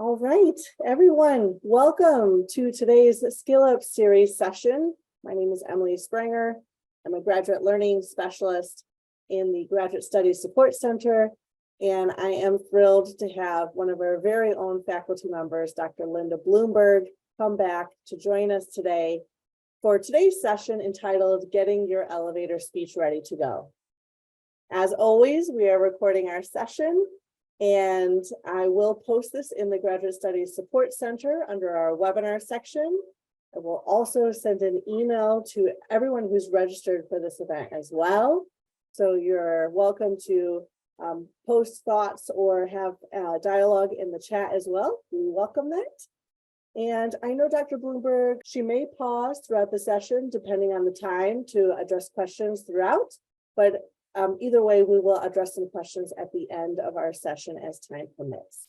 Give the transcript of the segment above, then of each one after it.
All right, everyone, welcome to today's Skill Up Series session. My name is Emily Springer. I'm a graduate learning specialist in the Graduate Studies Support Center, and I am thrilled to have one of our very own faculty members, Dr. Linda Bloomberg, come back to join us today for today's session entitled Getting Your Elevator Speech Ready to Go. As always, we are recording our session, and I will post this in the Graduate Studies Support Center under our webinar section. I will also send an email to everyone who's registered for this event as well. So you're welcome to post thoughts or have dialogue in the chat as well. We welcome that. And I know Dr. Bloomberg, she may pause throughout the session depending on the time to address questions throughout, but either way, we will address some questions at the end of our session as time permits.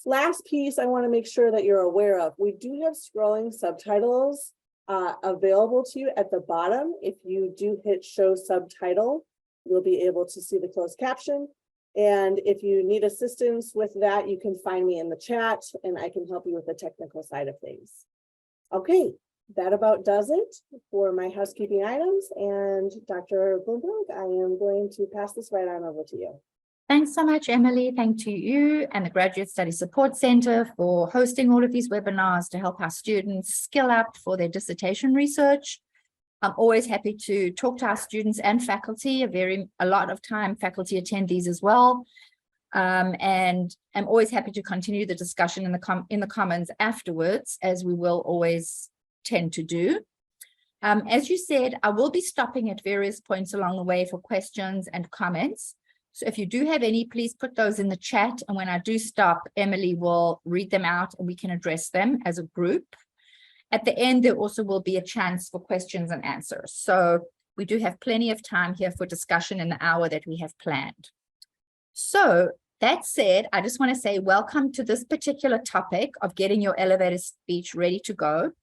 Last piece I want to make sure that you're aware of, we do have scrolling subtitles available to you at the bottom. If you do hit show subtitle, you'll be able to see the closed caption. And if you need assistance with that, you can find me in the chat and I can help you with the technical side of things. Okay. That about does it for my housekeeping items. And Dr. Bloomberg, I am going to pass this right on over to you. Thanks so much, Emily. Thank you and the Graduate Studies Support Center for hosting all of these webinars to help our students skill up for their dissertation research. I'm always happy to talk to our students and faculty. A lot of time faculty attend these as well. And I'm always happy to continue the discussion in the Commons afterwards, as we will always tend to do. As you said, I will be stopping at various points along the way for questions and comments. So if you do have any, please put those in the chat. And when I do stop, Emily will read them out and we can address them as a group. At the end, there also will be a chance for questions and answers. So we do have plenty of time here for discussion in the hour that we have planned. So that said, I just want to say welcome to this particular topic of getting your elevator speech ready to go.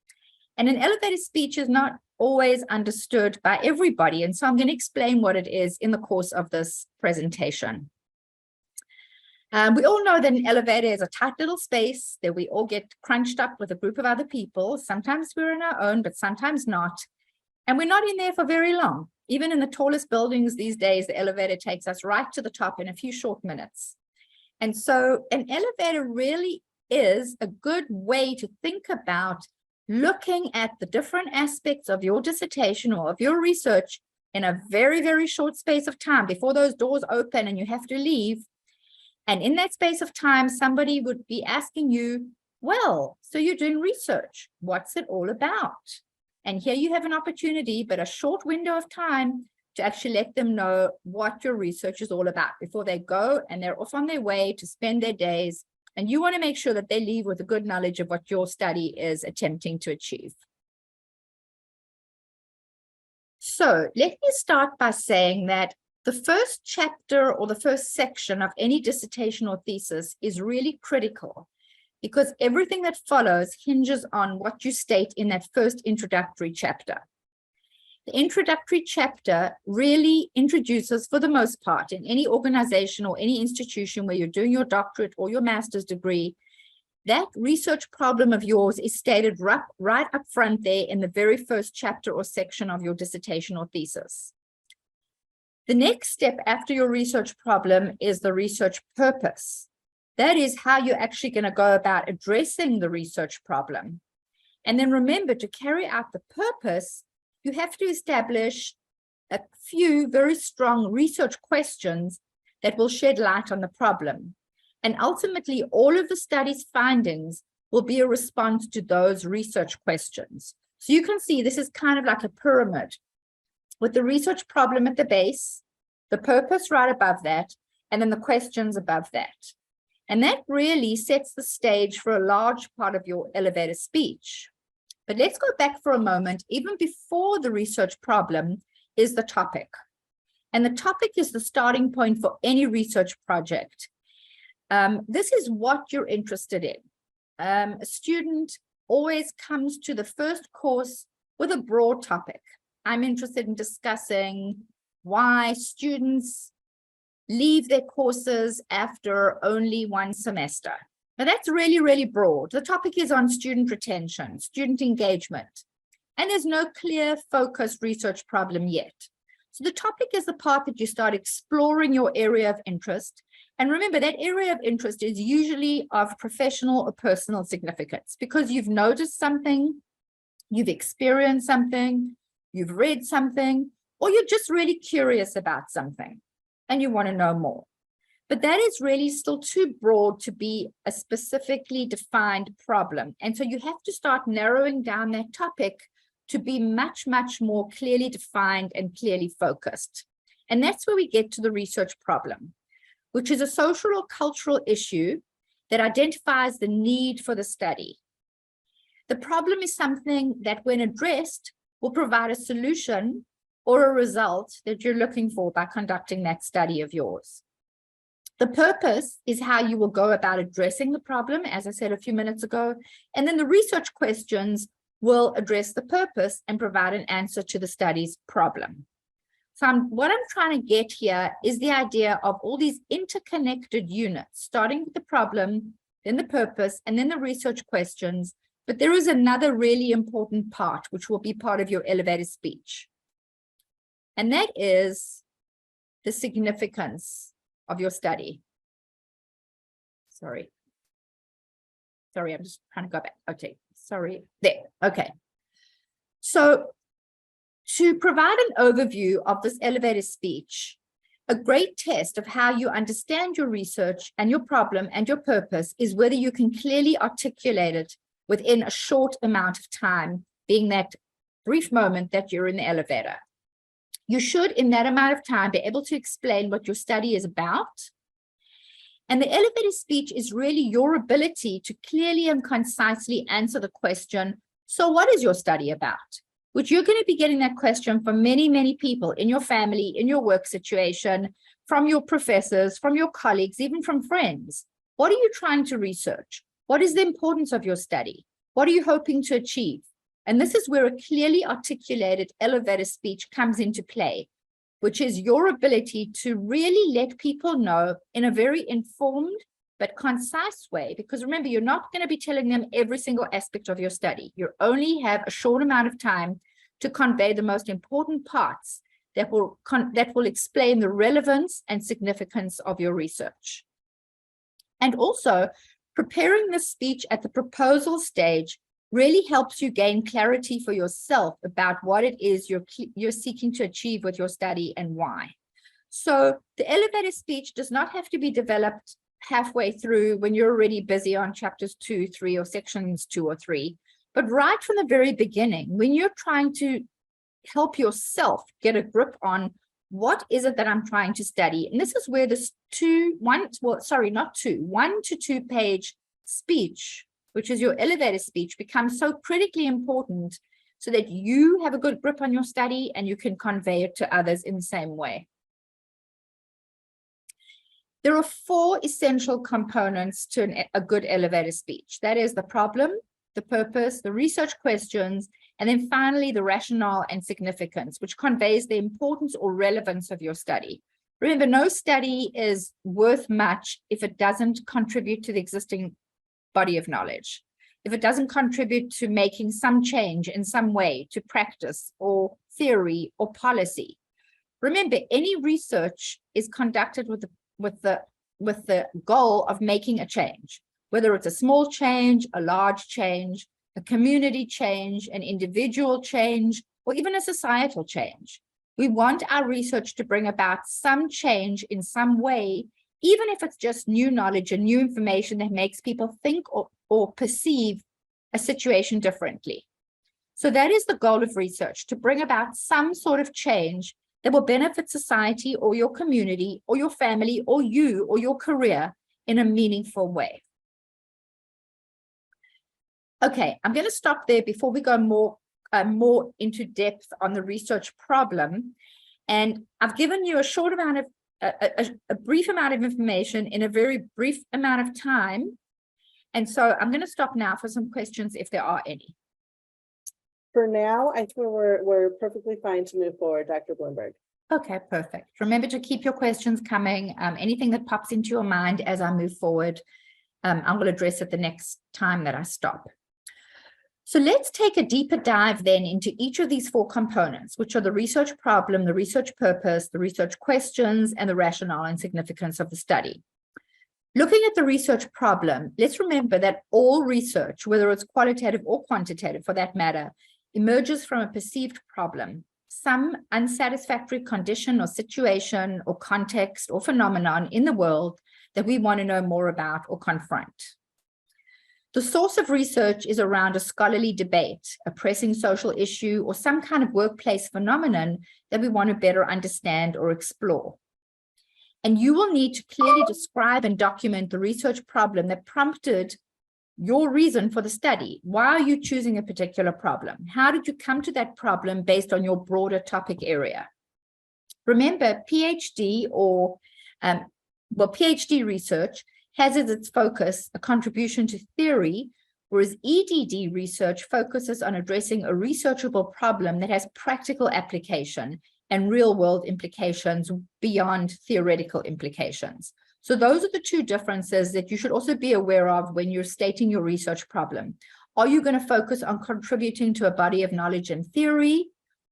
And an elevator speech is not always understood by everybody. And so I'm going to explain what it is in the course of this presentation. We all know that an elevator is a tight little space that we all get crunched up with a group of other people. Sometimes we're on our own, but sometimes not. And we're not in there for very long. Even in the tallest buildings these days, the elevator takes us right to the top in a few short minutes. And so an elevator really is a good way to think about looking at the different aspects of your dissertation or of your research in a very, very short space of time before those doors open and you have to leave. And in that space of time, somebody would be asking you, well, so you're doing research. What's it all about? And here you have an opportunity, but a short window of time to actually let them know what your research is all about before they go and they're off on their way to spend their days. And you want to make sure that they leave with a good knowledge of what your study is attempting to achieve. So let me start by saying that the first chapter or the first section of any dissertation or thesis is really critical because everything that follows hinges on what you state in that first introductory chapter. The introductory chapter really introduces, for the most part, in any organization or any institution where you're doing your doctorate or your master's degree, that research problem of yours is stated right up front there in the very first chapter or section of your dissertation or thesis. The next step after your research problem is the research purpose. That is how you're actually going to go about addressing the research problem. And then remember, to carry out the purpose, you have to establish a few very strong research questions that will shed light on the problem. And ultimately, all of the study's findings will be a response to those research questions. So you can see this is kind of like a pyramid with the research problem at the base, the purpose right above that, and then the questions above that. And that really sets the stage for a large part of your elevator speech. But let's go back for a moment. Even before the research problem is the topic. And the topic is the starting point for any research project. This is what you're interested in. A student always comes to the first course with a broad topic. I'm interested in discussing why students leave their courses after only one semester. Now that's really, really broad. The topic is on student retention, student engagement, and there's no clear focused research problem yet. So the topic is the part that you start exploring your area of interest. And remember, that area of interest is usually of professional or personal significance because you've noticed something, you've experienced something, you've read something, or you're just really curious about something and you want to know more. But that is really still too broad to be a specifically defined problem. And so you have to start narrowing down that topic to be much, much more clearly defined and clearly focused. And that's where we get to the research problem, which is a social or cultural issue that identifies the need for the study. The problem is something that, when addressed, will provide a solution or a result that you're looking for by conducting that study of yours. The purpose is how you will go about addressing the problem, as I said a few minutes ago, and then the research questions will address the purpose and provide an answer to the study's problem. So what I'm trying to get here is the idea of all these interconnected units, starting with the problem, then the purpose, and then the research questions. But there is another really important part, which will be part of your elevated speech. And that is the significance of your study. Sorry, I'm just trying to go back. Okay, sorry, there, okay. So to provide an overview of this elevated speech, a great test of how you understand your research and your problem and your purpose is whether you can clearly articulate it within a short amount of time, being that brief moment that you're in the elevator. You should, in that amount of time, be able to explain what your study is about. And the elevator speech is really your ability to clearly and concisely answer the question, so what is your study about? Which you're going to be getting that question from many, many people in your family, in your work situation, from your professors, from your colleagues, even from friends. What are you trying to research? What is the importance of your study? What are you hoping to achieve? And this is where a clearly articulated elevator speech comes into play, which is your ability to really let people know in a very informed but concise way. Because remember, you're not going to be telling them every single aspect of your study. You only have a short amount of time to convey the most important parts that will explain the relevance and significance of your research. And also, preparing the speech at the proposal stage really helps you gain clarity for yourself about what it is you're seeking to achieve with your study and why. So the elevator speech does not have to be developed halfway through when you're already busy on chapters 2, 3, or sections 2 or 3, but right from the very beginning, when you're trying to help yourself get a grip on what is it that I'm trying to study. And this is where this 1 to 2 page speech, which is your elevator speech, becomes so critically important so that you have a good grip on your study and you can convey it to others in the same way. There are 4 essential components to a good elevator speech. That is the problem, the purpose, the research questions, and then finally the rationale and significance, which conveys the importance or relevance of your study. Remember, no study is worth much if it doesn't contribute to the existing body of knowledge, if it doesn't contribute to making some change in some way to practice or theory or policy. Remember, any research is conducted with the goal of making a change, whether it's a small change, a large change, a community change, an individual change, or even a societal change. We want our research to bring about some change in some way, even if it's just new knowledge and new information that makes people think or perceive a situation differently. So that is the goal of research, to bring about some sort of change that will benefit society or your community or your family or you or your career in a meaningful way. Okay, I'm going to stop there before we go more into depth on the research problem. And I've given you a short amount of a brief amount of information in a very brief amount of time. And so I'm going to stop now for some questions if there are any. For now, I think we're perfectly fine to move forward, Dr. Bloomberg. Okay, perfect. Remember to keep your questions coming. Anything that pops into your mind as I move forward. I will address it the next time that I stop. So let's take a deeper dive then into each of these 4 components, which are the research problem, the research purpose, the research questions, and the rationale and significance of the study. Looking at the research problem, let's remember that all research, whether it's qualitative or quantitative for that matter, emerges from a perceived problem, some unsatisfactory condition or situation or context or phenomenon in the world that we want to know more about or confront. The source of research is around a scholarly debate, a pressing social issue, or some kind of workplace phenomenon that we want to better understand or explore. And you will need to clearly describe and document the research problem that prompted your reason for the study. Why are you choosing a particular problem? How did you come to that problem based on your broader topic area? Remember, PhD PhD research has as its focus a contribution to theory, whereas EDD research focuses on addressing a researchable problem that has practical application and real-world implications beyond theoretical implications. So those are the 2 differences that you should also be aware of when you're stating your research problem. Are you going to focus on contributing to a body of knowledge and theory,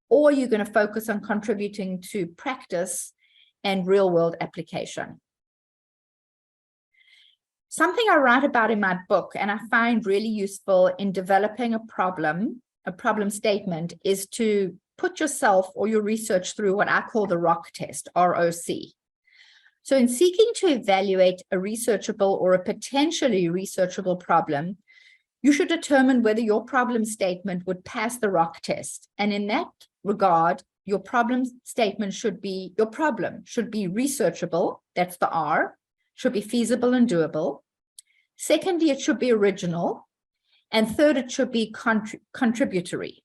or are you going to focus on contributing to practice and real-world application? Something I write about in my book and I find really useful in developing a problem statement, is to put yourself or your research through what I call the ROC test, ROC. So in seeking to evaluate a researchable or a potentially researchable problem, you should determine whether your problem statement would pass the ROC test. And in that regard, your problem statement should be, your problem should be researchable, that's the R, should be feasible and doable. Secondly, it should be original. And third, it should be contributory.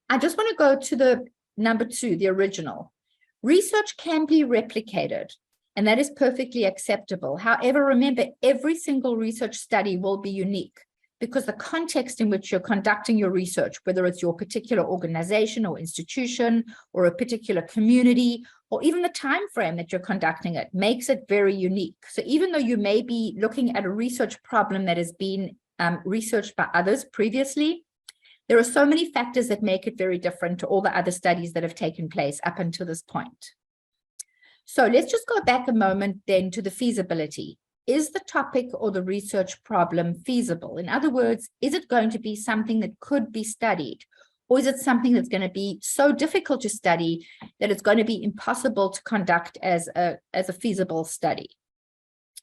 I just want to go to the number 2, the original. Research can be replicated, and that is perfectly acceptable. However, remember, every single research study will be unique because the context in which you're conducting your research, whether it's your particular organization or institution or a particular community, or even the time frame that you're conducting it, makes it very unique. So even though you may be looking at a research problem that has been researched by others previously, there are so many factors that make it very different to all the other studies that have taken place up until this point. So let's just go back a moment then to the feasibility. Is the topic or the research problem feasible? In other words, is it going to be something that could be studied? Or is it something that's going to be so difficult to study that it's going to be impossible to conduct as a feasible study?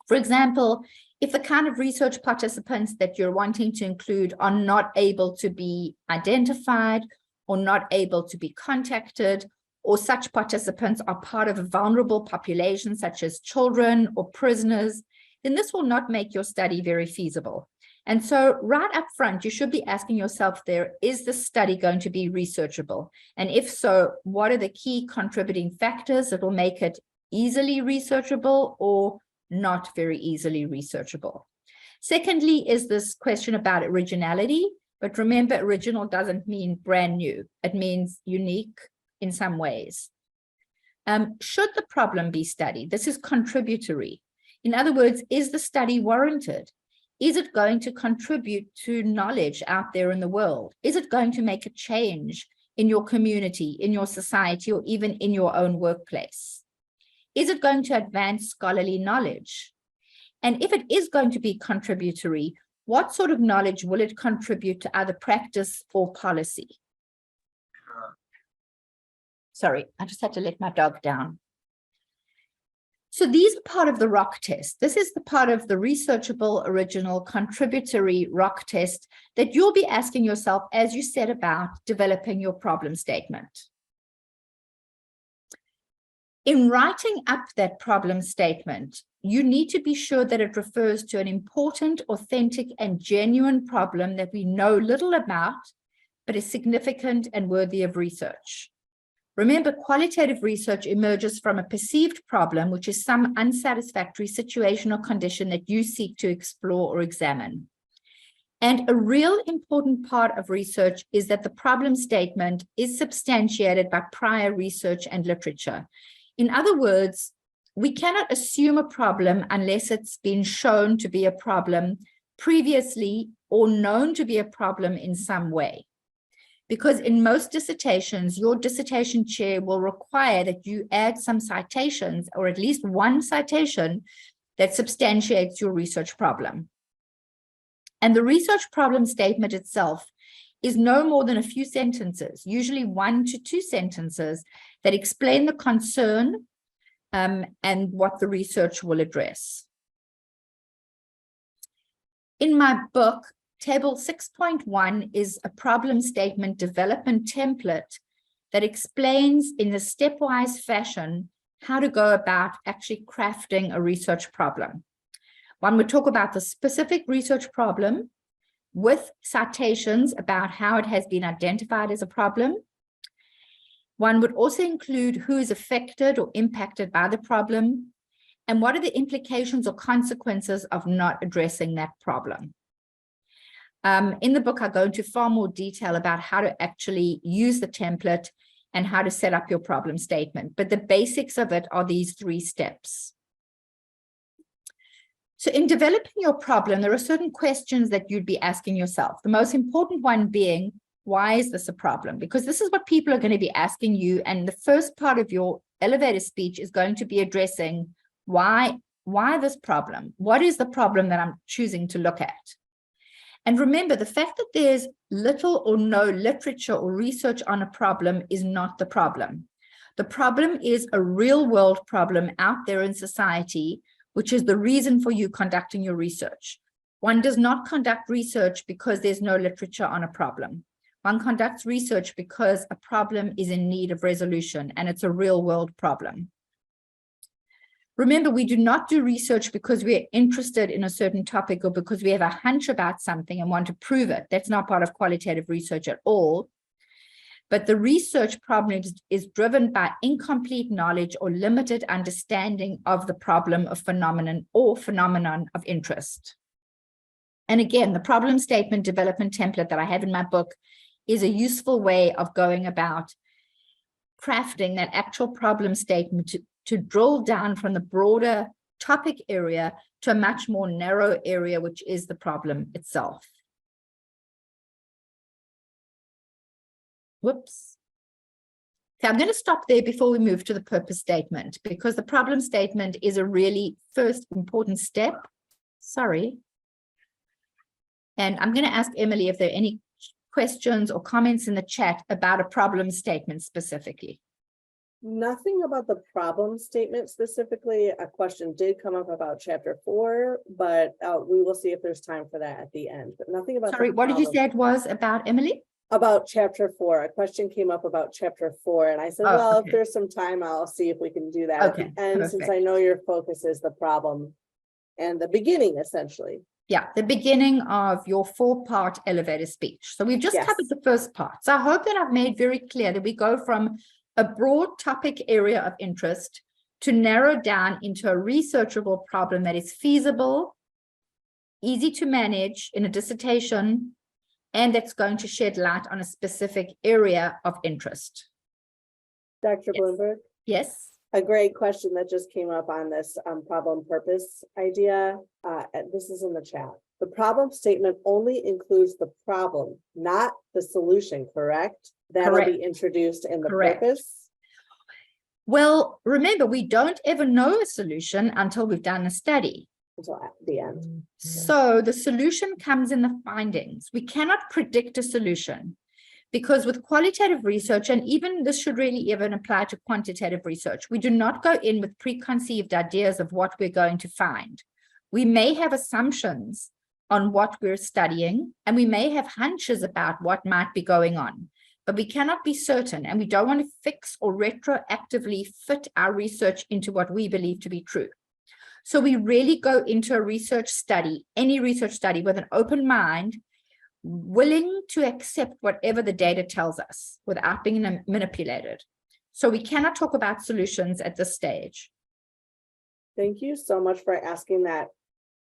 For example, if the kind of research participants that you're wanting to include are not able to be identified or not able to be contacted, or such participants are part of a vulnerable population such as children or prisoners, then this will not make your study very feasible. And so right up front, you should be asking yourself there, is this study going to be researchable? And if so, what are the key contributing factors that will make it easily researchable or not very easily researchable? Secondly, is this question about originality. But remember, original doesn't mean brand new. It means unique in some ways. Should the problem be studied? This is contributory. In other words, is the study warranted? Is it going to contribute to knowledge out there in the world? Is it going to make a change in your community, in your society, or even in your own workplace? Is it going to advance scholarly knowledge? And if it is going to be contributory, what sort of knowledge will it contribute to either practice or policy? Sorry, I just had to let my dog down. So these are part of the ROC test. This is the part of the researchable, original, contributory ROC test that you'll be asking yourself as you set about developing your problem statement. In writing up that problem statement, you need to be sure that it refers to an important, authentic, and genuine problem that we know little about, but is significant and worthy of research. Remember, qualitative research emerges from a perceived problem, which is some unsatisfactory situation or condition that you seek to explore or examine. And a real important part of research is that the problem statement is substantiated by prior research and literature. In other words, we cannot assume a problem unless it's been shown to be a problem previously or known to be a problem in some way. Because in most dissertations, your dissertation chair will require that you add some citations, or at least one citation that substantiates your research problem. And the research problem statement itself is no more than a few sentences, usually 1 to 2 sentences, that explain the concern and what the research will address. In my book, Table 6.1 is a problem statement development template that explains in a stepwise fashion how to go about actually crafting a research problem. One would talk about the specific research problem with citations about how it has been identified as a problem. One would also include who is affected or impacted by the problem, and what are the implications or consequences of not addressing that problem. In the book, I go into far more detail about how to actually use the template and how to set up your problem statement. But the basics of it are these 3 steps. So in developing your problem, there are certain questions that you'd be asking yourself. The most important one being, why is this a problem? Because this is what people are going to be asking you. And the first part of your elevator speech is going to be addressing why this problem? What is the problem that I'm choosing to look at? And remember, the fact that there's little or no literature or research on a problem is not the problem. The problem is a real world problem out there in society, which is the reason for you conducting your research. One does not conduct research because there's no literature on a problem. One conducts research because a problem is in need of resolution, and it's a real world problem. Remember, we do not do research because we're interested in a certain topic or because we have a hunch about something and want to prove it. That's not part of qualitative research at all. But the research problem is driven by incomplete knowledge or limited understanding of the problem of phenomenon or phenomenon of interest. And again, the problem statement development template that I have in my book is a useful way of going about crafting that actual problem statement to drill down from the broader topic area to a much more narrow area, which is the problem itself. Whoops. Okay, I'm going to stop there before we move to the purpose statement, because the problem statement is a really first important step. Sorry. And I'm going to ask Emily if there are any questions or comments in the chat about a problem statement specifically. Nothing about the problem statement specifically. A question did come up about chapter 4, but we will see if there's time for that at the end. But nothing about. Sorry, what did you say it was about, Emily? About chapter 4. A question came up about chapter 4, and I said, well, if there's some time, I'll see if we can do that at the end, perfect. Since I know your focus is the problem and the beginning, essentially. Yeah, the beginning of your 4-part elevator speech. So we've just covered the first part. So I hope that I've made very clear that we go from a broad topic area of interest to narrow down into a researchable problem that is feasible, easy to manage in a dissertation, and that's going to shed light on a specific area of interest. Dr. Bloomberg? Yes. A great question that just came up on this problem purpose idea. This is in the chat. The problem statement only includes the problem, not the solution, correct? That'll be introduced in the purpose. Well, remember, we don't ever know a solution until we've done a study. Until at the end. So the solution comes in the findings. We cannot predict a solution because with qualitative research, and even this should really even apply to quantitative research, we do not go in with preconceived ideas of what we're going to find. We may have assumptions on what we're studying, and we may have hunches about what might be going on, but we cannot be certain, and we don't want to fix or retroactively fit our research into what we believe to be true. So we really go into a research study, any research study, with an open mind, willing to accept whatever the data tells us without being manipulated. So we cannot talk about solutions at this stage. Thank you so much for asking that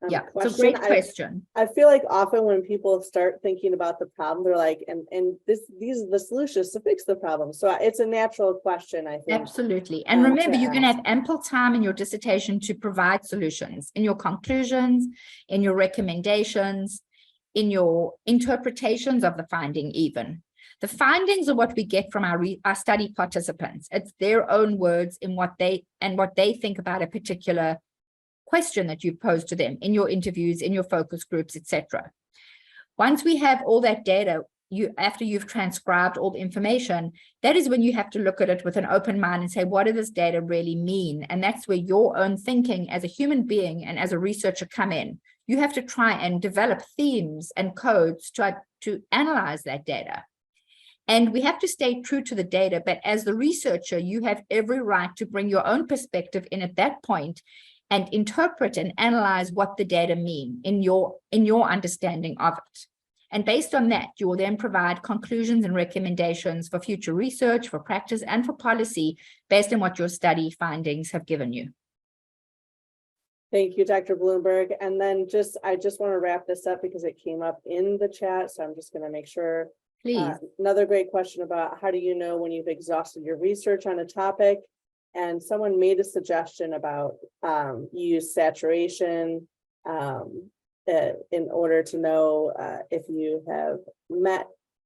Yeah, it's a question. great question. I feel like often when people start thinking about the problem, they're like, and these are the solutions to fix the problem. So it's a natural question, I think. Absolutely. And remember, to you're going to ask. have ample time in your dissertation to provide solutions in your conclusions, in your recommendations, in your interpretations of the finding even. The findings are what we get from our study participants. It's their own words in what they think about a particular question that you pose to them in your interviews, in your focus groups, etc. Once we have all that data, after you've transcribed all the information, that is when you have to look at it with an open mind and say, what does this data really mean? And that's where your own thinking as a human being and as a researcher come in. You have to try and develop themes and codes to analyze that data. And we have to stay true to the data, but as the researcher, you have every right to bring your own perspective in at that point and interpret and analyze what the data mean in your understanding of it. And based on that, you will then provide conclusions and recommendations for future research, for practice, and for policy based on what your study findings have given you. Thank you, Dr. Bloomberg. And then I just want to wrap this up because it came up in the chat. So I'm just going to make sure. Please. Another great question about how do you know when you've exhausted your research on a topic? And someone made a suggestion about use saturation in order to know if you have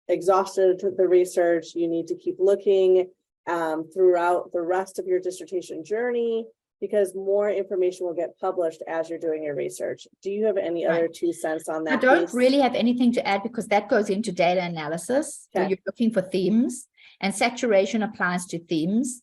exhausted the research. You need to keep looking throughout the rest of your dissertation journey because more information will get published as you're doing your research. Do you have any other 2 cents on that? I don't really have anything to add because that goes into data analysis. Okay. So you're looking for themes, and saturation applies to themes.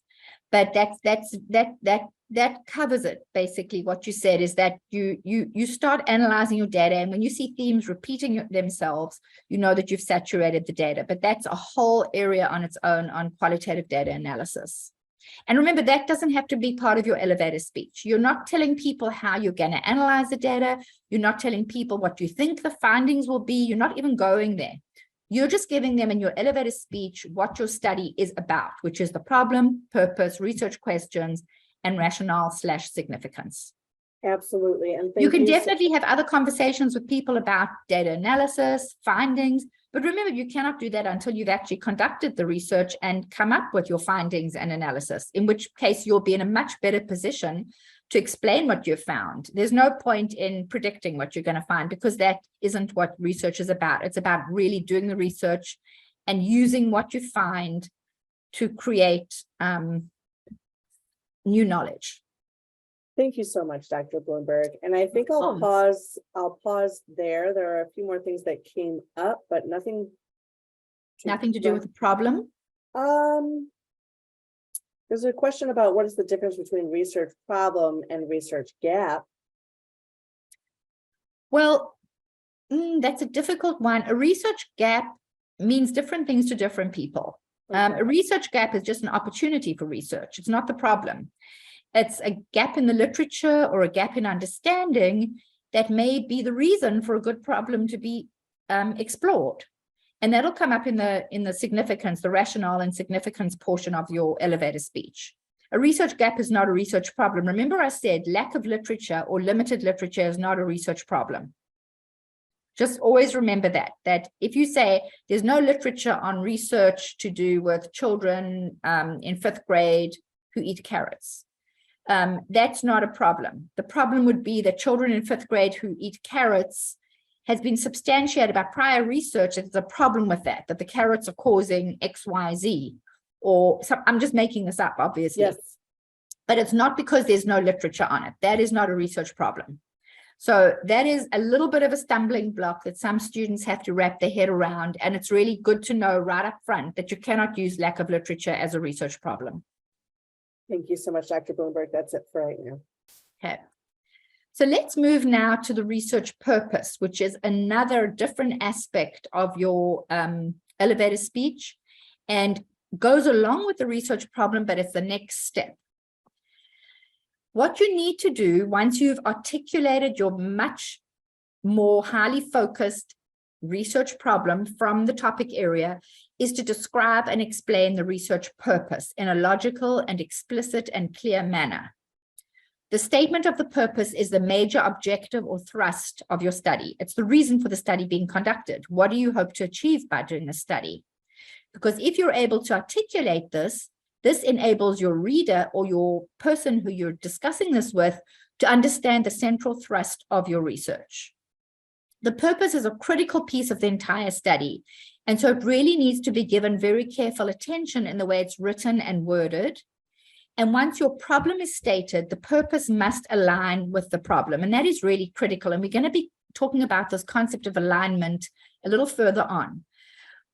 But that covers it. Basically, what you said is that you start analyzing your data, and when you see themes repeating themselves, you know that you've saturated the data. But that's a whole area on its own on qualitative data analysis. And remember, that doesn't have to be part of your elevator speech. You're not telling people how you're going to analyze the data. You're not telling people what you think the findings will be. You're not even going there. You're just giving them in your elevator speech what your study is about, which is the problem, purpose, research questions, and rationale/significance. Absolutely. And you can definitely have other conversations with people about data analysis, findings, but remember, you cannot do that until you've actually conducted the research and come up with your findings and analysis, in which case you'll be in a much better position to explain what you've found. There's no point in predicting what you're going to find because that isn't what research is about. It's about really doing the research and using what you find to create new knowledge. Thank you so much, Dr. Bloomberg. And I think I'll pause there. There are a few more things that came up, but nothing to do with the problem. There's a question about what is the difference between research problem and research gap? Well, that's a difficult one. A research gap means different things to different people. Okay. A research gap is just an opportunity for research. It's not the problem. It's a gap in the literature or a gap in understanding that may be the reason for a good problem to be explored. And that'll come up in the significance, the rationale and significance portion of your elevator speech. A research gap is not a research problem. Remember I said lack of literature or limited literature is not a research problem. Just always remember that if you say there's no literature on research to do with children in 5th grade who eat carrots, that's not a problem. The problem would be that children in 5th grade who eat carrots has been substantiated by prior research that there's a problem with that the carrots are causing X, Y, Z, or I'm just making this up, obviously. Yes. But it's not because there's no literature on it. That is not a research problem. So that is a little bit of a stumbling block that some students have to wrap their head around. And it's really good to know right up front that you cannot use lack of literature as a research problem. Thank you so much, Dr. Bloomberg. That's it for right now. Okay. So let's move now to the research purpose, which is another different aspect of your elevator speech and goes along with the research problem, but it's the next step. What you need to do once you've articulated your much more highly focused research problem from the topic area is to describe and explain the research purpose in a logical and explicit and clear manner. The statement of the purpose is the major objective or thrust of your study. It's the reason for the study being conducted. What do you hope to achieve by doing a study? Because if you're able to articulate this, this enables your reader or your person who you're discussing this with to understand the central thrust of your research. The purpose is a critical piece of the entire study, and so it really needs to be given very careful attention in the way it's written and worded. And once your problem is stated, the purpose must align with the problem, and that is really critical. And we're going to be talking about this concept of alignment a little further on.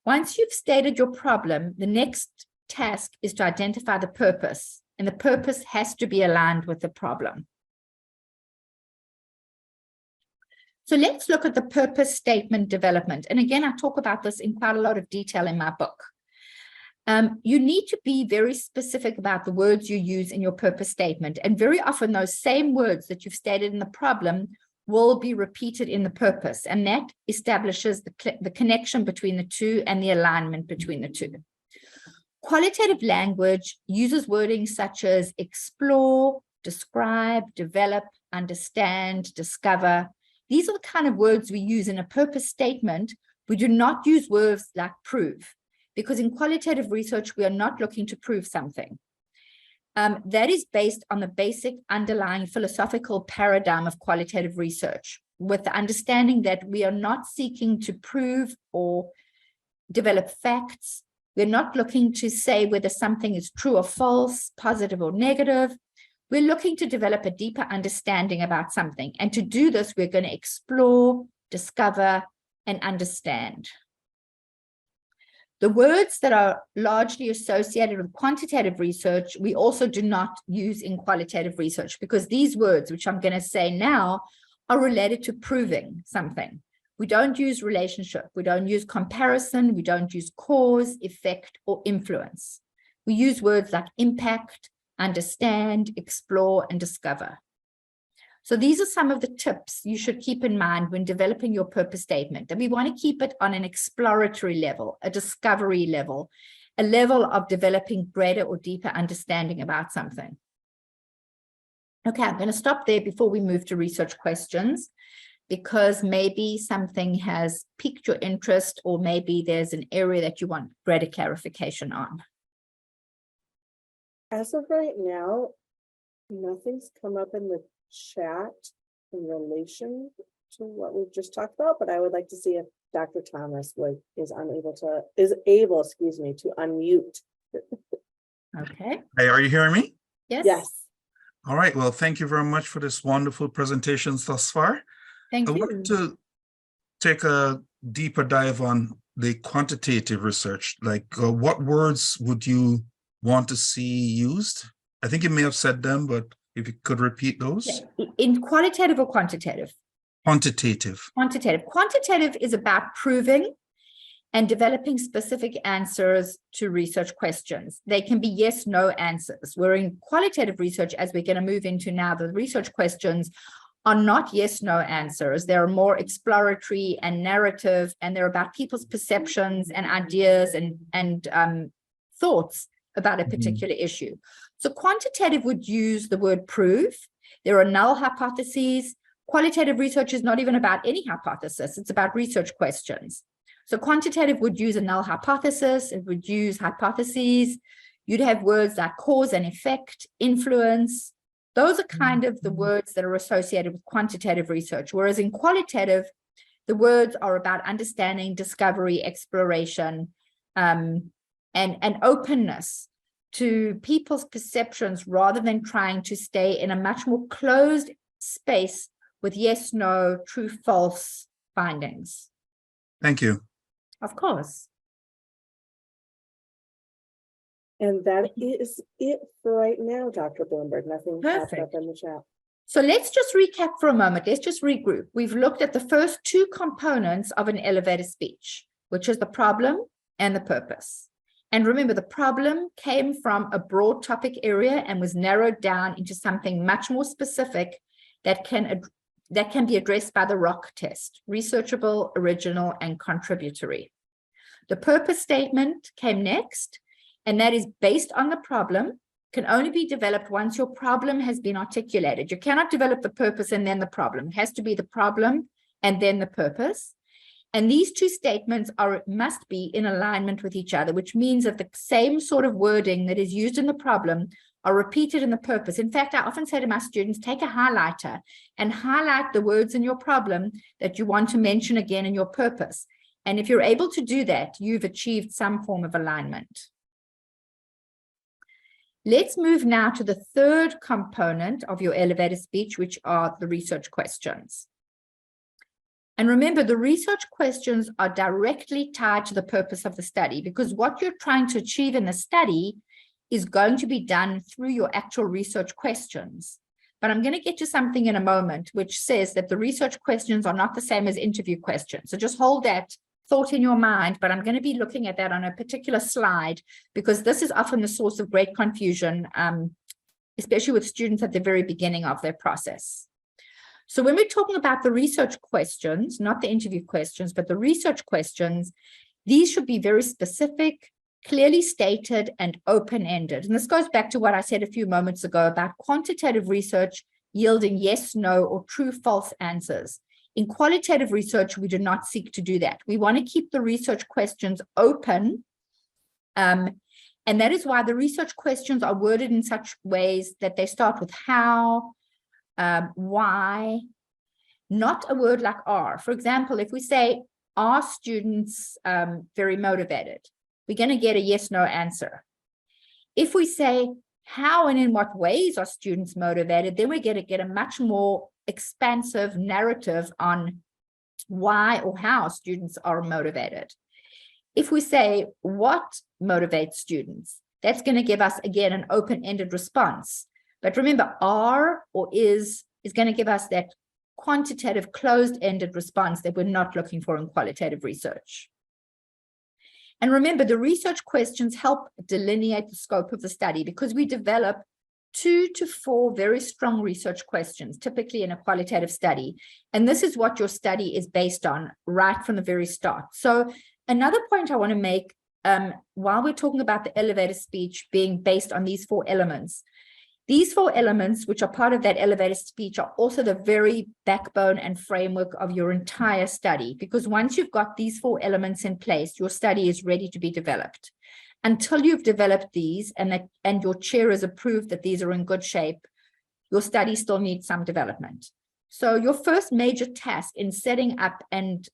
Once you've stated your problem, the next task is to identify the purpose, and the purpose has to be aligned with the problem. So let's look at the purpose statement development. And again, I talk about this in quite a lot of detail in my book. You need to be very specific about the words you use in your purpose statement. And very often those same words that you've stated in the problem will be repeated in the purpose. And that establishes the connection between the two and the alignment between the two. Qualitative language uses wording such as explore, describe, develop, understand, discover. These are the kind of words we use in a purpose statement. We do not use words like prove, because in qualitative research, we are not looking to prove something. That is based on the basic underlying philosophical paradigm of qualitative research, with the understanding that we are not seeking to prove or develop facts. We're not looking to say whether something is true or false, positive or negative. We're looking to develop a deeper understanding about something. And to do this, we're going to explore, discover, and understand. The words that are largely associated with quantitative research, we also do not use in qualitative research, because these words, which I'm going to say now, are related to proving something. We don't use relationship. We don't use comparison. We don't use cause, effect, or influence. We use words like impact, understand, explore, and discover. So these are some of the tips you should keep in mind when developing your purpose statement. And we want to keep it on an exploratory level, a discovery level, a level of developing greater or deeper understanding about something. Okay, I'm going to stop there before we move to research questions, because maybe something has piqued your interest, or maybe there's an area that you want greater clarification on. As of right now, nothing's come up in the chat in relation to what we've just talked about, but I would like to see if Dr. Thomas is able to unmute. Okay. Hey, are you hearing me? Yes. Yes. All right. Well, thank you very much for this wonderful presentations thus far. Thank I you. wanted to take a deeper dive on the quantitative research. Like, what words would you want to see used? I think you may have said them, but if you could repeat those. In qualitative or quantitative? Quantitative. Quantitative. Quantitative is about proving and developing specific answers to research questions. They can be yes, no answers. Where in qualitative research, as we're going to move into now, the research questions are not yes, no answers. They're more exploratory and narrative, and they're about people's perceptions and ideas and thoughts about a particular issue. So quantitative would use the word prove. There are null hypotheses. Qualitative research is not even about any hypothesis. It's about research questions. So quantitative would use a null hypothesis. It would use hypotheses. You'd have words like cause and effect, influence. Those are kind of the words that are associated with quantitative research. Whereas in qualitative, the words are about understanding, discovery, exploration, and openness to people's perceptions, rather than trying to stay in a much more closed space with yes, no, true, false findings. Thank you. Of course. And that is it for right now, Dr. Bloomberg. Nothing popped up in the chat. So let's just recap for a moment. Let's just regroup. We've looked at the first two components of an elevator speech, which is the problem and the purpose. And remember, the problem came from a broad topic area and was narrowed down into something much more specific that can be addressed by the ROC test: researchable, original, and contributory. The purpose statement came next, and that is based on the problem. can only be developed once your problem has been articulated. You cannot develop the purpose and then the problem. It has to be the problem and then the purpose. And these two statements must be in alignment with each other, which means that the same sort of wording that is used in the problem are repeated in the purpose. In fact, I often say to my students, take a highlighter and highlight the words in your problem that you want to mention again in your purpose. And if you're able to do that, you've achieved some form of alignment. Let's move now to the third component of your elevator speech, which are the research questions. And remember, the research questions are directly tied to the purpose of the study, because what you're trying to achieve in the study is going to be done through your actual research questions. But I'm going to get to something in a moment which says that the research questions are not the same as interview questions. So just hold that thought in your mind, but I'm going to be looking at that on a particular slide, because this is often the source of great confusion, especially with students at the very beginning of their process. So when we're talking about the research questions, not the interview questions, but the research questions, these should be very specific, clearly stated, and open-ended. And this goes back to what I said a few moments ago about quantitative research yielding yes, no, or true, false answers. In qualitative research, we do not seek to do that. We want to keep the research questions open. And that is why the research questions are worded in such ways that they start with how, why, not a word like are. For example, if we say, are students very motivated? We're going to get a yes, no answer. If we say, how and in what ways are students motivated, then we're going to get a much more expansive narrative on why or how students are motivated. If we say, what motivates students, that's going to give us, again, an open-ended response. But remember, are or is going to give us that quantitative closed-ended response that we're not looking for in qualitative research. And remember, the research questions help delineate the scope of the study, because we develop 2 to 4 very strong research questions, typically in a qualitative study. And this is what your study is based on right from the very start. So another point I want to make, while we're talking about the elevator speech being based on these 4 elements, these 4 elements, which are part of that elevator speech, are also the very backbone and framework of your entire study, because once you've got these 4 elements in place, your study is ready to be developed. Until you've developed these and your chair has approved that these are in good shape, your study still needs some development. So your first major task in setting up and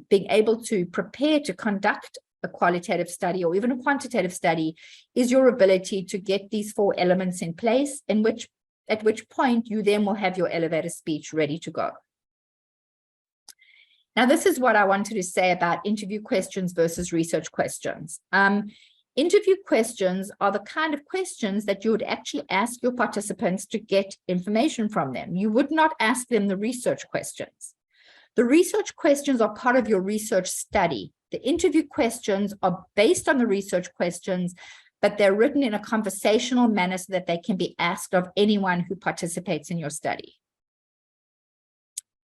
being able to prepare to conduct a qualitative study or even a quantitative study is your ability to get these 4 elements in place, at which point you then will have your elevator speech ready to go. Now, this is what I wanted to say about interview questions versus research questions. Interview questions are the kind of questions that you would actually ask your participants to get information from them. You would not ask them the research questions. The research questions are part of your research study. The interview questions are based on the research questions, but they're written in a conversational manner so that they can be asked of anyone who participates in your study.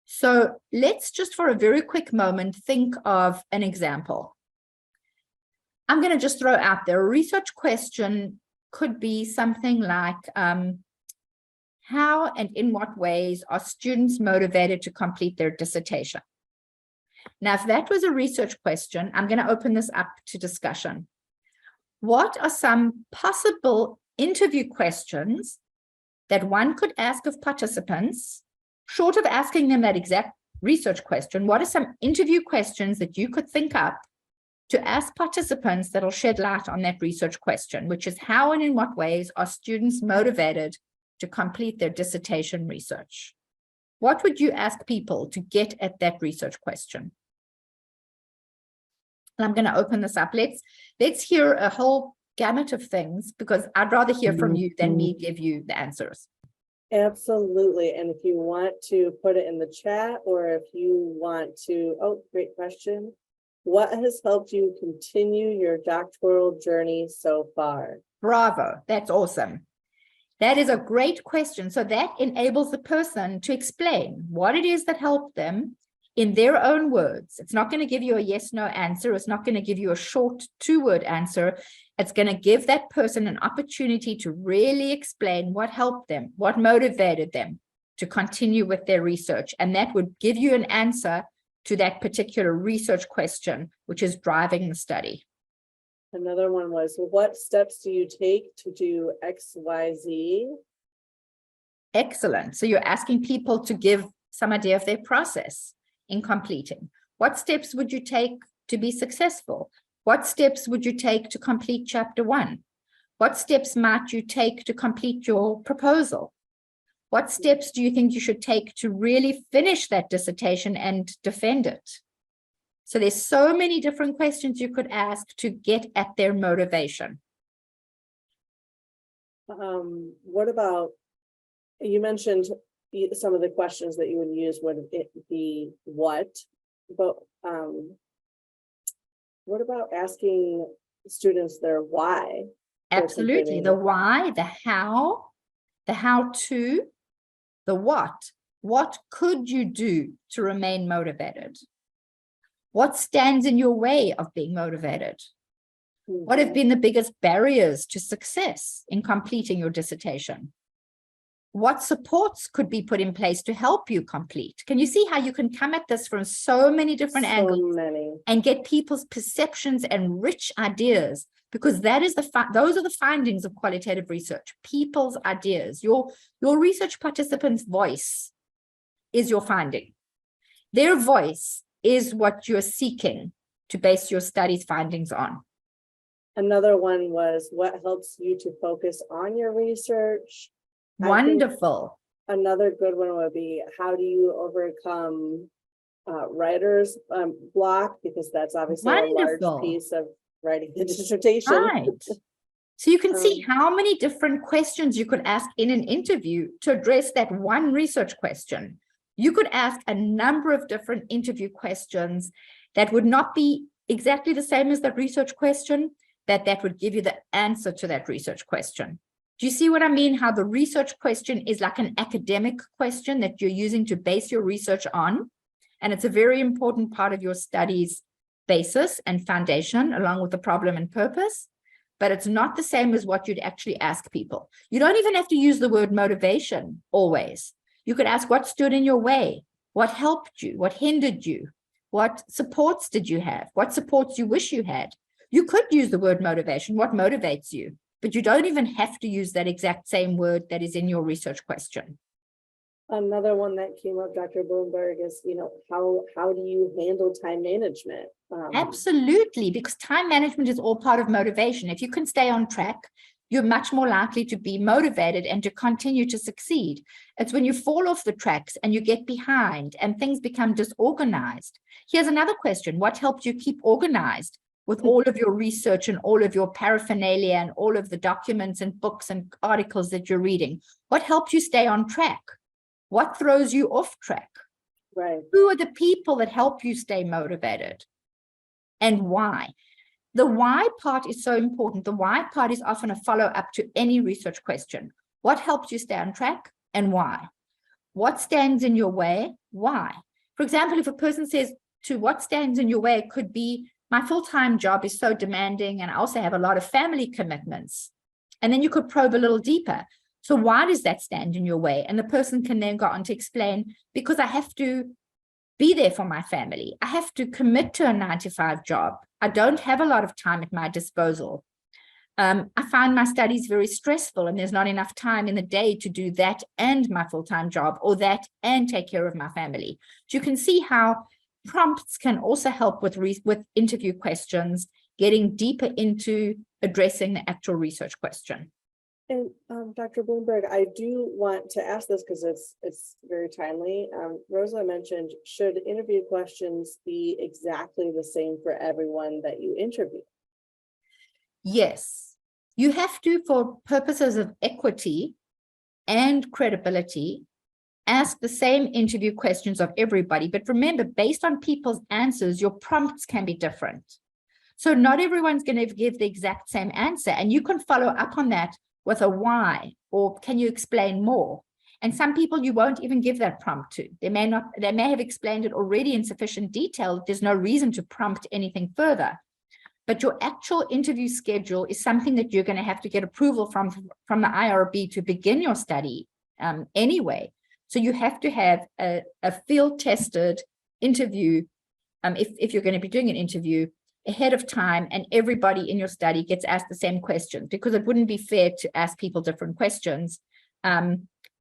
So let's just for a very quick moment think of an example. I'm going to just throw out there, a research question could be something like, how and in what ways are students motivated to complete their dissertation? Now, if that was a research question, I'm going to open this up to discussion. What are some possible interview questions that one could ask of participants, short of asking them that exact research question? What are some interview questions that you could think up to ask participants that'll shed light on that research question, which is how and in what ways are students motivated to complete their dissertation research? What would you ask people to get at that research question? And I'm going to open this up. Let's hear a whole gamut of things, because I'd rather hear from you than me give you the answers. Absolutely. And if you want to put it in the chat, or if you want to, oh, great question. What has helped you continue your doctoral journey so far? Bravo. That's awesome. That is a great question. So that enables the person to explain what it is that helped them in their own words. It's not going to give you a yes, no answer. It's not going to give you a short 2-word answer. It's going to give that person an opportunity to really explain what helped them, what motivated them to continue with their research. And that would give you an answer to that particular research question, which is driving the study. Another one was, what steps do you take to do X, Y, Z? Excellent. So you're asking people to give some idea of their process in completing. What steps would you take to be successful? What steps would you take to complete chapter 1? What steps might you take to complete your proposal? What steps do you think you should take to really finish that dissertation and defend it? So there's so many different questions you could ask to get at their motivation. What about, you mentioned some of the questions that you would use would it be what, but what about asking students their why? Absolutely. The why, the how to, the what. What could you do to remain motivated? What stands in your way of being motivated? What have been the biggest barriers to success in completing your dissertation? What supports could be put in place to help you complete? Can you see how you can come at this from so many different angles and get people's perceptions and rich ideas? Because that is those are the findings of qualitative research, people's ideas. Your research participants' voice is your finding. Their voice is what you're seeking to base your study's findings on. Another one was, what helps you to focus on your research? Wonderful. Another good one would be, how do you overcome writer's block? Because that's obviously a large piece of writing the dissertation. Right. So you can see how many different questions you could ask in an interview to address that one research question. You could ask a number of different interview questions that would not be exactly the same as that research question, that would give you the answer to that research question. Do you see what I mean? How the research question is like an academic question that you're using to base your research on. And it's a very important part of your study's basis and foundation, along with the problem and purpose. But it's not the same as what you'd actually ask people. You don't even have to use the word motivation always. You could ask, what stood in your way? What helped you? What hindered you? What supports did you have? What supports you wish you had? You could use the word motivation. What motivates you? But you don't even have to use that exact same word that is in your research question. Another one that came up, Dr. Bloomberg, is, how do you handle time management? Absolutely, because time management is all part of motivation. If you can stay on track, you're much more likely to be motivated and to continue to succeed. It's when you fall off the tracks and you get behind and things become disorganized. Here's another question. What helped you keep organized with all of your research and all of your paraphernalia and all of the documents and books and articles that you're reading? What helped you stay on track? What throws you off track? Right. Who are the people that help you stay motivated? And why? The why part is so important. The why part is often a follow-up to any research question. What helps you stay on track and why? What stands in your way? Why? For example, if a person says to what stands in your way, it could be, my full-time job is so demanding and I also have a lot of family commitments. And then you could probe a little deeper. So why does that stand in your way? And the person can then go on to explain, because I have to be there for my family. I have to commit to a 9-to-5 job. I don't have a lot of time at my disposal. I find my studies very stressful and there's not enough time in the day to do that and my full-time job, or that and take care of my family. So you can see how prompts can also help with interview questions, getting deeper into addressing the actual research question. And Dr. Bloomberg, I do want to ask this because it's very timely. Rosa mentioned, should interview questions be exactly the same for everyone that you interview? Yes, you have to, for purposes of equity and credibility, ask the same interview questions of everybody. But remember, based on people's answers, your prompts can be different. So not everyone's going to give the exact same answer. And you can follow up on that with a why, or can you explain more? And some people you won't even give that prompt to. They may have explained it already in sufficient detail. There's no reason to prompt anything further. but your actual interview schedule is something that you're going to have to get approval from the IRB to begin your study anyway. So you have to have a field-tested interview if you're going to be doing an interview ahead of time, and everybody in your study gets asked the same questions, because it wouldn't be fair to ask people different questions,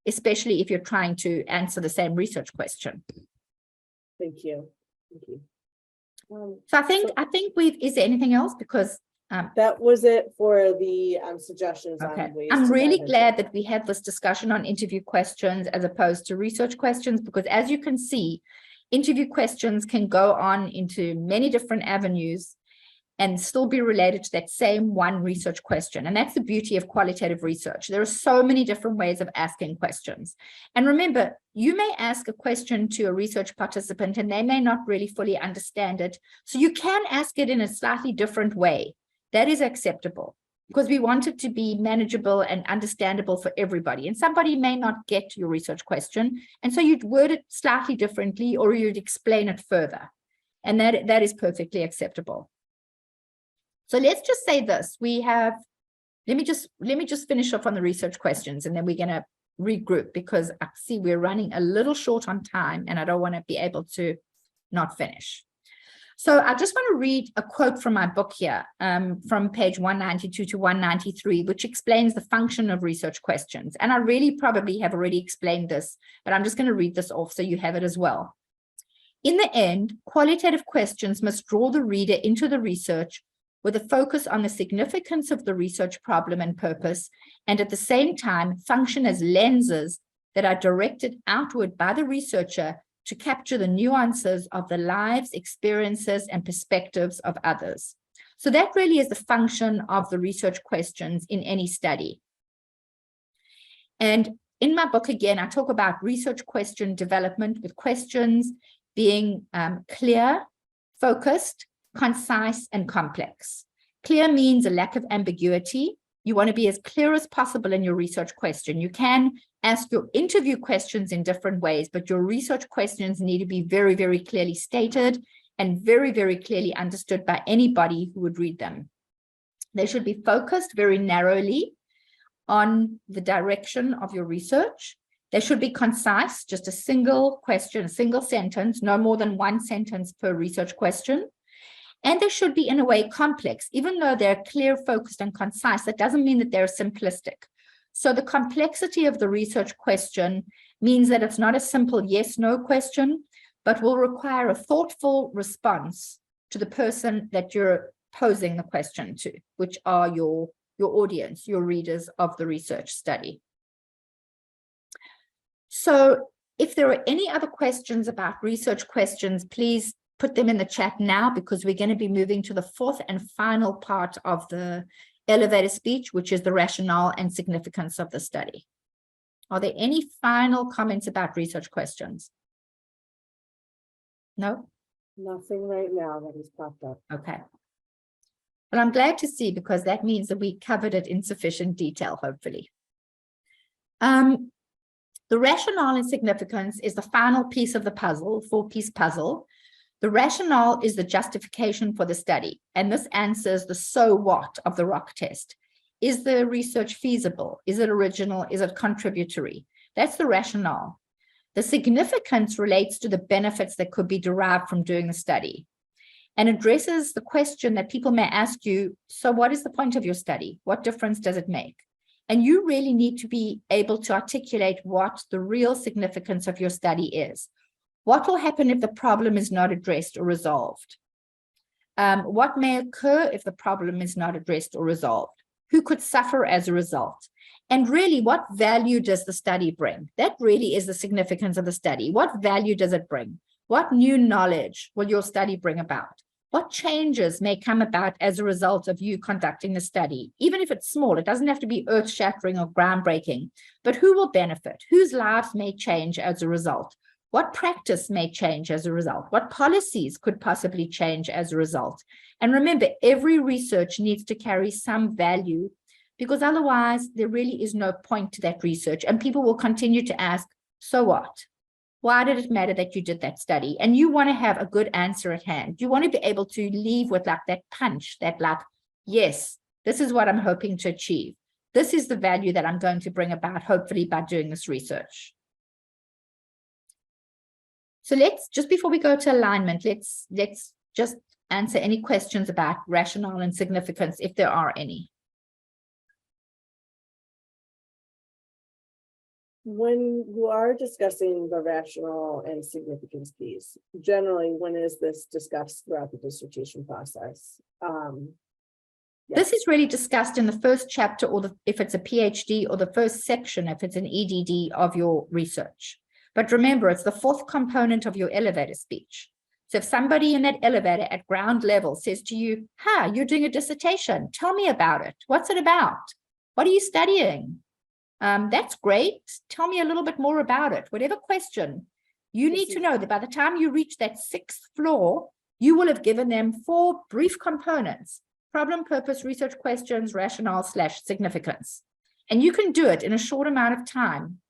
especially if you're trying to answer the same research question. Thank you. Thank you. So I think is there anything else? Because that was it for the suggestions. Okay. I'm really glad that we had this discussion on interview questions as opposed to research questions, because as you can see, interview questions can go on into many different avenues and still be related to that same one research question. And that's the beauty of qualitative research. There are so many different ways of asking questions. And remember, you may ask a question to a research participant and they may not really fully understand it. So you can ask it in a slightly different way. That is acceptable, because we want it to be manageable and understandable for everybody. And somebody may not get your research question, and so you'd word it slightly differently, or you'd explain it further. And that is perfectly acceptable. So let's just say this. We have, let me just finish off on the research questions, and then we're going to regroup, because I see we're running a little short on time and I don't want to be able to not finish. So I just want to read a quote from my book here, from page 192 to 193, which explains the function of research questions. And I really probably have already explained this, but I'm just going to read this off so you have it as well. In the end, qualitative questions must draw the reader into the research with a focus on the significance of the research problem and purpose, and at the same time function as lenses that are directed outward by the researcher to capture the nuances of the lives, experiences, and perspectives of others. So that really is the function of the research questions in any study. And in my book, again, I talk about research question development, with questions being clear, focused, concise, and complex. Clear means a lack of ambiguity. You want to be as clear as possible in your research question. You can ask your interview questions in different ways, but your research questions need to be very, very clearly stated and very, very clearly understood by anybody who would read them. They should be focused very narrowly on the direction of your research. They should be concise, just a single question, a single sentence, no more than one sentence per research question. And they should be, in a way, complex. Even though they're clear, focused, and concise, that doesn't mean that they're simplistic. So the complexity of the research question means that it's not a simple yes-no question, but will require a thoughtful response to the person that you're posing the question to, which are your audience, your readers of the research study. So if there are any other questions about research questions, please put them in the chat now, because we're going to be moving to the fourth and final part of the elevator speech, which is the rationale and significance of the study. Are there any final comments about research questions? No? Nothing right now that has popped up. Okay. Well, I'm glad to see, because that means that we covered it in sufficient detail, hopefully. The rationale and significance is the final piece of the puzzle, four-piece puzzle. The rationale is the justification for the study, and this answers the so what of the ROC test. Is the research feasible? Is it original? Is it contributory? That's the rationale. The significance relates to the benefits that could be derived from doing the study, and addresses the question that people may ask you, so what is the point of your study? What difference does it make? And you really need to be able to articulate what the real significance of your study is. What will happen if the problem is not addressed or resolved? What may occur if the problem is not addressed or resolved? Who could suffer as a result? And really, what value does the study bring? That really is the significance of the study. What value does it bring? What new knowledge will your study bring about? What changes may come about as a result of you conducting the study? Even if it's small, it doesn't have to be earth-shattering or groundbreaking, but who will benefit? Whose lives may change as a result? What practice may change as a result? What policies could possibly change as a result? And remember, every research needs to carry some value, because otherwise there really is no point to that research, and people will continue to ask, so what? Why did it matter that you did that study? And you want to have a good answer at hand. You want to be able to leave with like that punch, that like, yes, this is what I'm hoping to achieve. This is the value that I'm going to bring about, hopefully, by doing this research. So let's, just before we go to alignment, let's just answer any questions about rationale and significance, if there are any. When you are discussing the rationale and significance piece, generally, when is this discussed throughout the dissertation process? This is really discussed in the first chapter, or if it's a PhD, or the first section, if it's an EDD of your research. But remember, it's the fourth component of your elevator speech. So if somebody in that elevator at ground level says to you, "Hi, you're doing a dissertation. Tell me about it. What's it about? What are you studying? That's great. Tell me a little bit more about it." Whatever question, you need to know that by the time you reach that 6th floor, you will have given them 4 brief components: problem, purpose, research questions, rationale / significance. And you can do it in a short amount of time.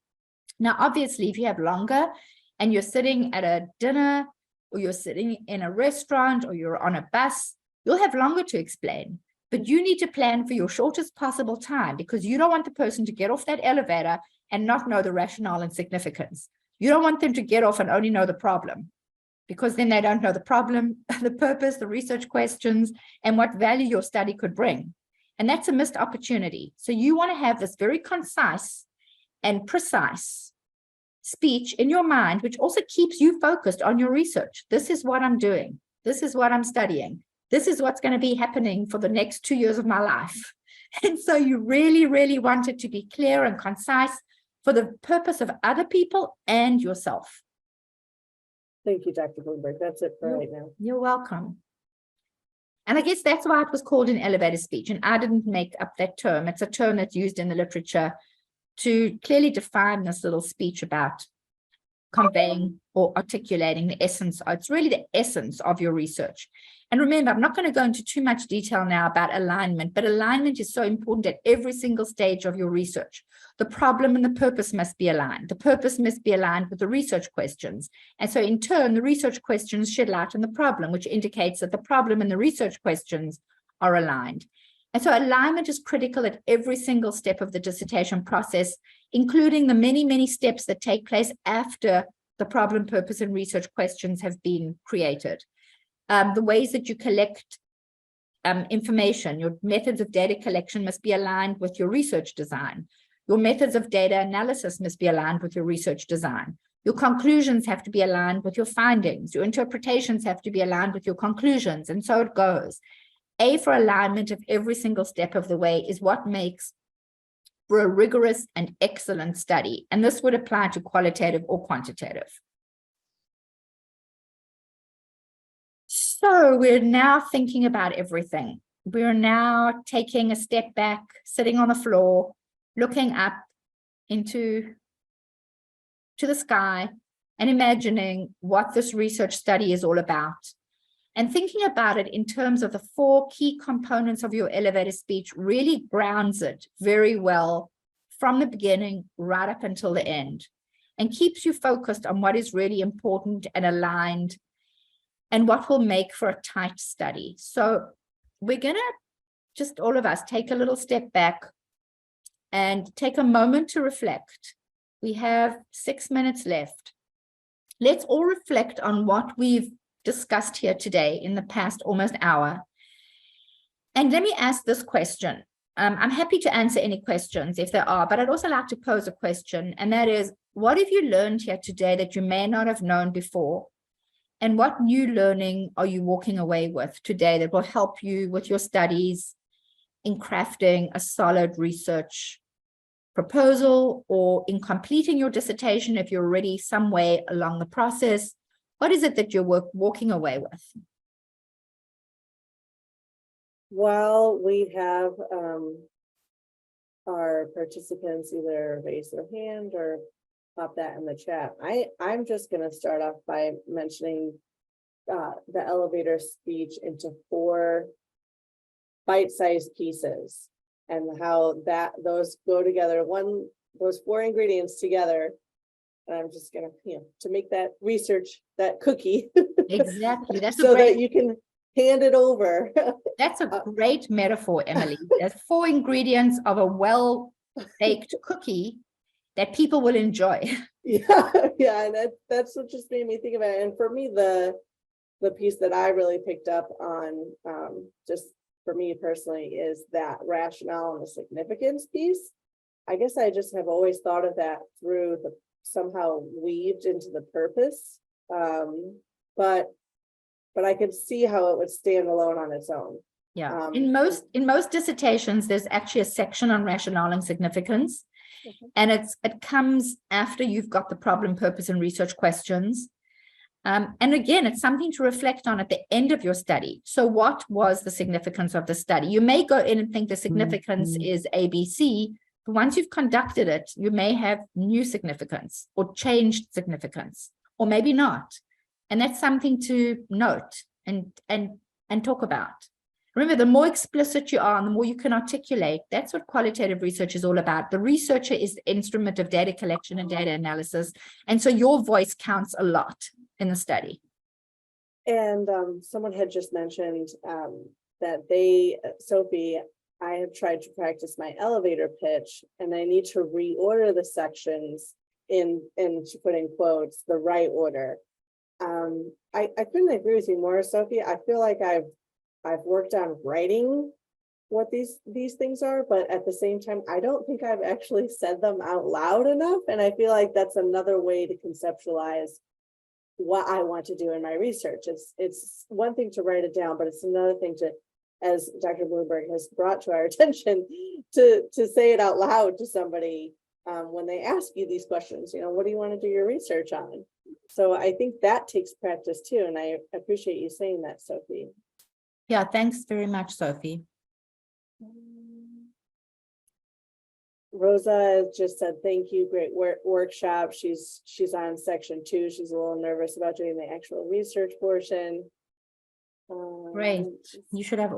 Now, obviously, if you have longer and you're sitting at a dinner, or you're sitting in a restaurant, or you're on a bus, you'll have longer to explain. But you need to plan for your shortest possible time, because you don't want the person to get off that elevator and not know the rationale and significance. You don't want them to get off and only know the problem, because then they don't know the problem, the purpose, the research questions, and what value your study could bring. And that's a missed opportunity. So you want to have this very concise and precise speech in your mind, which also keeps you focused on your research. This is what I'm doing. This is what I'm studying. This is what's going to be happening for the next 2 years of my life. And so you really, really want it to be clear and concise for the purpose of other people and yourself. Thank you, Dr. Bloomberg. That's it for right now. You're welcome. And I guess that's why it was called an elevator speech. And I didn't make up that term. It's a term that's used in the literature to clearly define this little speech about conveying or articulating the essence. It's really the essence of your research. And remember, I'm not going to go into too much detail now about alignment, but alignment is so important at every single stage of your research. The problem and the purpose must be aligned. The purpose must be aligned with the research questions. And so in turn, the research questions shed light on the problem, which indicates that the problem and the research questions are aligned. And so alignment is critical at every single step of the dissertation process, including the many, many steps that take place after the problem, purpose, and research questions have been created. The ways that you collect information, your methods of data collection must be aligned with your research design. Your methods of data analysis must be aligned with your research design. Your conclusions have to be aligned with your findings. Your interpretations have to be aligned with your conclusions, and so it goes. A for alignment of every single step of the way is what makes for a rigorous and excellent study. And this would apply to qualitative or quantitative. So we're now thinking about everything. We're now taking a step back, sitting on the floor, looking up into the sky and imagining what this research study is all about. And thinking about it in terms of the 4 key components of your elevator speech really grounds it very well from the beginning right up until the end, and keeps you focused on what is really important and aligned and what will make for a tight study. So we're going to just all of us take a little step back and take a moment to reflect. We have 6 minutes left. Let's all reflect on what we've discussed here today in the past almost hour. And let me ask this question. I'm happy to answer any questions if there are, but I'd also like to pose a question, and that is, what have you learned here today that you may not have known before? And what new learning are you walking away with today that will help you with your studies in crafting a solid research proposal, or in completing your dissertation if you're already some way along the process? What is it that you're walking away with? While we have our participants either raise their hand or pop that in the chat, I'm just going to start off by mentioning the elevator speech into 4 bite-sized pieces, and how those go together. Those 4 ingredients together And I'm just gonna, to make that research, that cookie. Exactly. That's so that you can hand it over. That's a great metaphor, Emily. There's 4 ingredients of a well-baked cookie that people will enjoy. Yeah, and that's what just made me think about it. And for me, the piece that I really picked up on, just for me personally, is that rationale and the significance piece. I guess I just have always thought of that through the somehow weaved into the purpose. But I could see how it would stand alone on its own. Yeah. In most dissertations, there's actually a section on rationale and significance. And it comes after you've got the problem, purpose, and research questions. And again, it's something to reflect on at the end of your study. So what was the significance of the study? You may go in and think the significance is ABC, but once you've conducted it, you may have new significance or changed significance, or maybe not. And that's something to note and talk about. Remember, the more explicit you are and the more you can articulate, that's what qualitative research is all about. The researcher is the instrument of data collection and data analysis. And so your voice counts a lot in the study. And someone had just mentioned that Sophie, I have tried to practice my elevator pitch, and I need to reorder the sections and to put in quotes, the right order. I couldn't agree with you more, Sophie. I feel like I've worked on writing what these things are, but at the same time, I don't think I've actually said them out loud enough. And I feel like that's another way to conceptualize what I want to do in my research. It's one thing to write it down, but it's another thing to, as Dr. Bloomberg has brought to our attention, to say it out loud to somebody when they ask you these questions. What do you want to do your research on? So I think that takes practice too, and I appreciate you saying that, Sophie. Yeah, thanks very much, Sophie. Rosa just said, thank you, great workshop. She's on section 2. She's a little nervous about doing the actual research portion. Great. You should have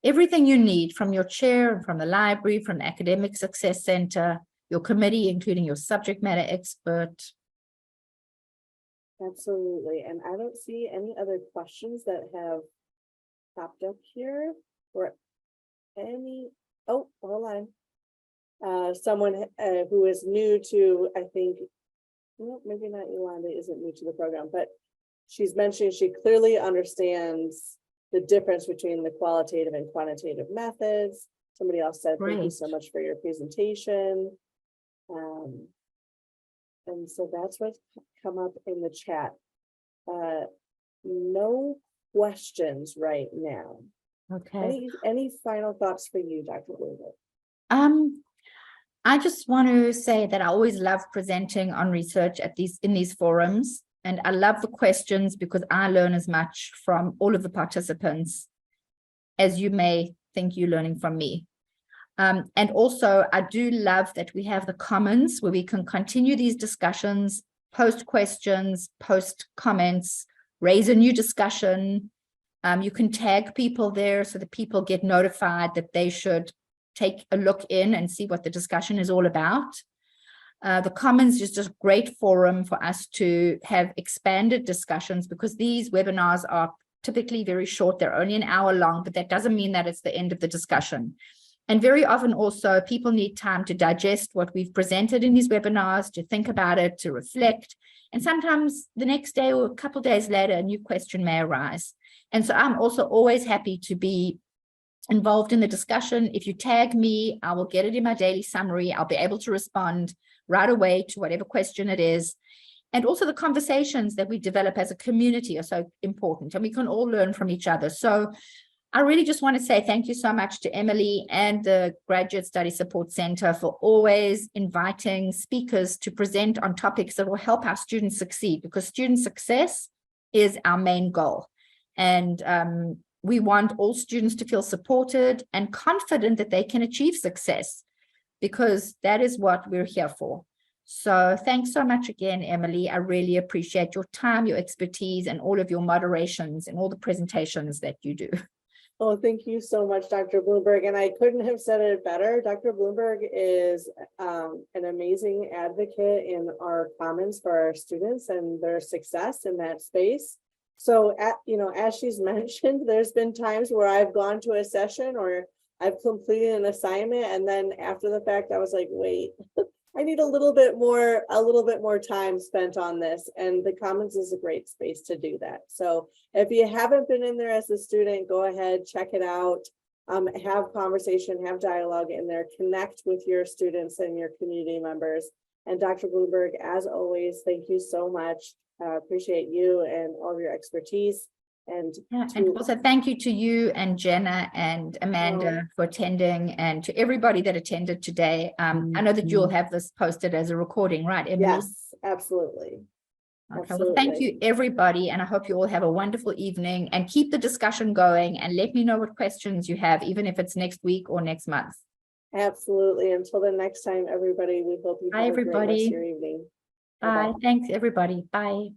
everything you need from your chair, from the library, from the Academic Success Center, your committee, including your subject matter expert. Absolutely. And I don't see any other questions that have popped up here or any. Oh, hold on. Someone who is new to, I think, well, maybe not Yolanda isn't new to the program, but she's mentioning she clearly understands the difference between the qualitative and quantitative methods. Somebody else said, thank you so much for your presentation. And so that's what's come up in the chat. No questions right now. Okay. Any final thoughts for you, Dr. Bloomberg? I just want to say that I always love presenting on research in these forums, and I love the questions because I learn as much from all of the participants as you may think you're learning from me. And also, I do love that we have the Commons where we can continue these discussions, post questions, post comments, raise a new discussion. You can tag people there so that people get notified that they should take a look in and see what the discussion is all about. The Commons is just a great forum for us to have expanded discussions because these webinars are typically very short. They're only an hour long, but that doesn't mean that it's the end of the discussion. And very often also people need time to digest what we've presented in these webinars, to think about it, to reflect. And sometimes the next day or a couple of days later, a new question may arise. And so I'm also always happy to be involved in the discussion. If you tag me, I will get it in my daily summary. I'll be able to respond right away to whatever question it is. And also the conversations that we develop as a community are so important, and we can all learn from each other. So I really just want to say thank you so much to Emily and the Graduate Study Support Center for always inviting speakers to present on topics that will help our students succeed, because student success is our main goal. And we want all students to feel supported and confident that they can achieve success, because that is what we're here for. So thanks so much again, Emily. I really appreciate your time, your expertise, and all of your moderations and all the presentations that you do. Oh, thank you so much, Dr. Bloomberg. And I couldn't have said it better. Dr. Bloomberg is an amazing advocate in our comments for our students and their success in that space. So, as she's mentioned, there's been times where I've gone to a session or I've completed an assignment, and then after the fact, I was like, wait, I need a little bit more time spent on this, and the Commons is a great space to do that. So if you haven't been in there as a student, go ahead, check it out, have conversation, have dialogue in there, connect with your students and your community members. And Dr. Bloomberg, as always, thank you so much. Appreciate you and all of your expertise. And also thank you to you and Jenna and Amanda for attending, and to everybody that attended today. I know that you'll have this posted as a recording, right, Emily? Yes, absolutely. Okay, well, thank you, everybody, and I hope you all have a wonderful evening, and keep the discussion going, and let me know what questions you have, even if it's next week or next month. Absolutely. Until the next time, everybody, we hope you have a great rest of your evening. Bye. Thanks, everybody. Bye.